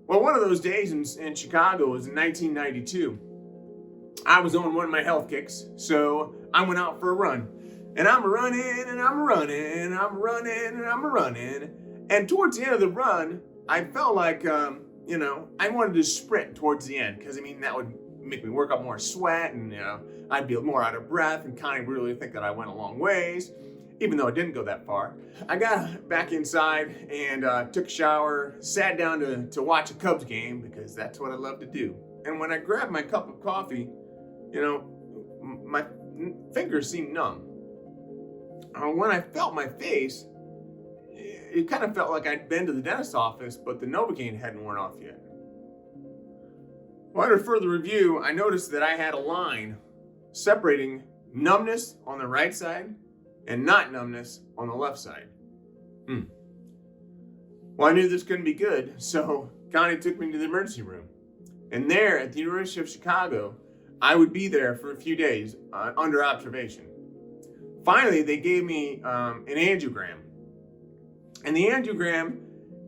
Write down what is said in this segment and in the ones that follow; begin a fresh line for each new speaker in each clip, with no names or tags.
Well, one of those days in Chicago was in 1992. I was on one of my health kicks, so I went out for a run. And I'm running, and I'm running, and I'm running, and I'm running. And towards the end of the run, I felt like, I wanted to sprint towards the end, because, that would make me work up more sweat, and, I'd be more out of breath and kind of really think that I went a long ways, even though I didn't go that far. I got back inside and took a shower, sat down to watch a Cubs game, because that's what I love to do. And when I grabbed my cup of coffee, my fingers seemed numb. When I felt my face, it kind of felt like I'd been to the dentist's office, but the Novocaine hadn't worn off yet. Well, after further review, I noticed that I had a line separating numbness on the right side and not numbness on the left side. Well, I knew this couldn't be good, so Connie took me to the emergency room. And there at the University of Chicago, I would be there for a few days under observation. Finally, they gave me an angiogram. And the angiogram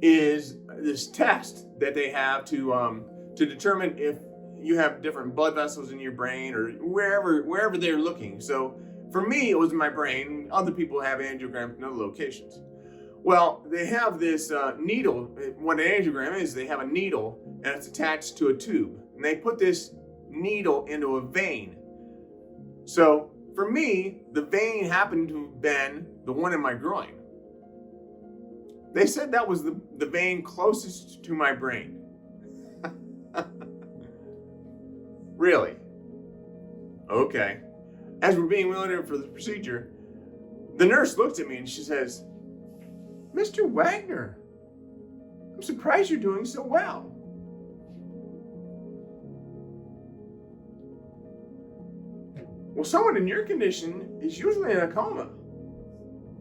is this test that they have to determine if you have different blood vessels in your brain or wherever they're looking. So for me, it was in my brain. Other people have angiograms in other locations. Well, they have this needle. What an angiogram is, they have a needle and it's attached to a tube. And they put this needle into a vein. So for me, the vein happened to have been the one in my groin. They said that was the vein closest to my brain. Really? Okay. As we're being wheeled in for the procedure, the nurse looks at me and she says, "Mr. Wagner, I'm surprised you're doing so well." Well, someone in your condition is usually in a coma.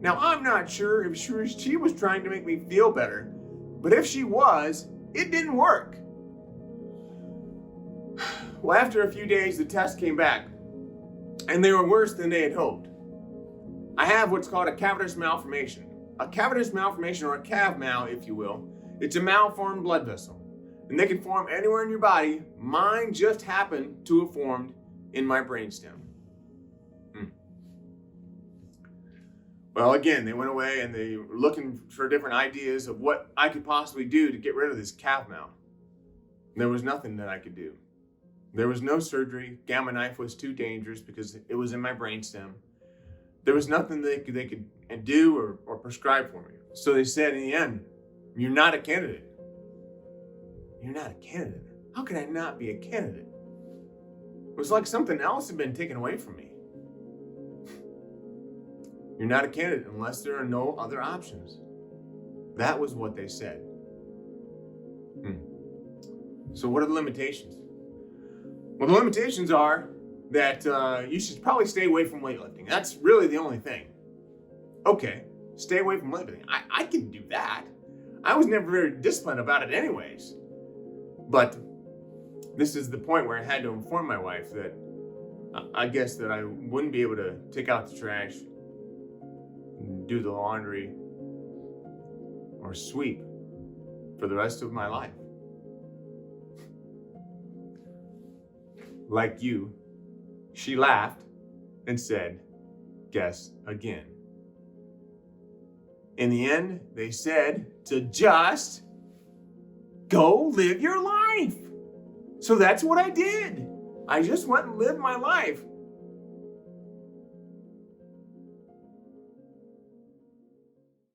Now, I'm not sure if she was trying to make me feel better, but if she was, it didn't work. Well, after a few days, the tests came back, and they were worse than they had hoped. I have what's called a cavitous malformation. A cavitous malformation, or a cav-mal, if you will. It's a malformed blood vessel, and they can form anywhere in your body. Mine just happened to have formed in my brainstem. Well, again, they went away and they were looking for different ideas of what I could possibly do to get rid of this cav-mal. There was nothing that I could do. There was no surgery. Gamma knife was too dangerous because it was in my brainstem. There was nothing they could do or prescribe for me. So they said in the end, "You're not a candidate." You're not a candidate? How could I not be a candidate? It was like something else had been taken away from me. You're not a candidate unless there are no other options. That was what they said. So what are the limitations? Well, the limitations are that you should probably stay away from weightlifting. That's really the only thing. Okay, stay away from weightlifting. I can do that. I was never very disciplined about it anyways. But this is the point where I had to inform my wife that I guess that I wouldn't be able to take out the trash, do the laundry, or sweep for the rest of my life. Like you, she laughed and said, "Guess again." In the end, they said to just go live your life. So that's what I did. I just went and lived my life.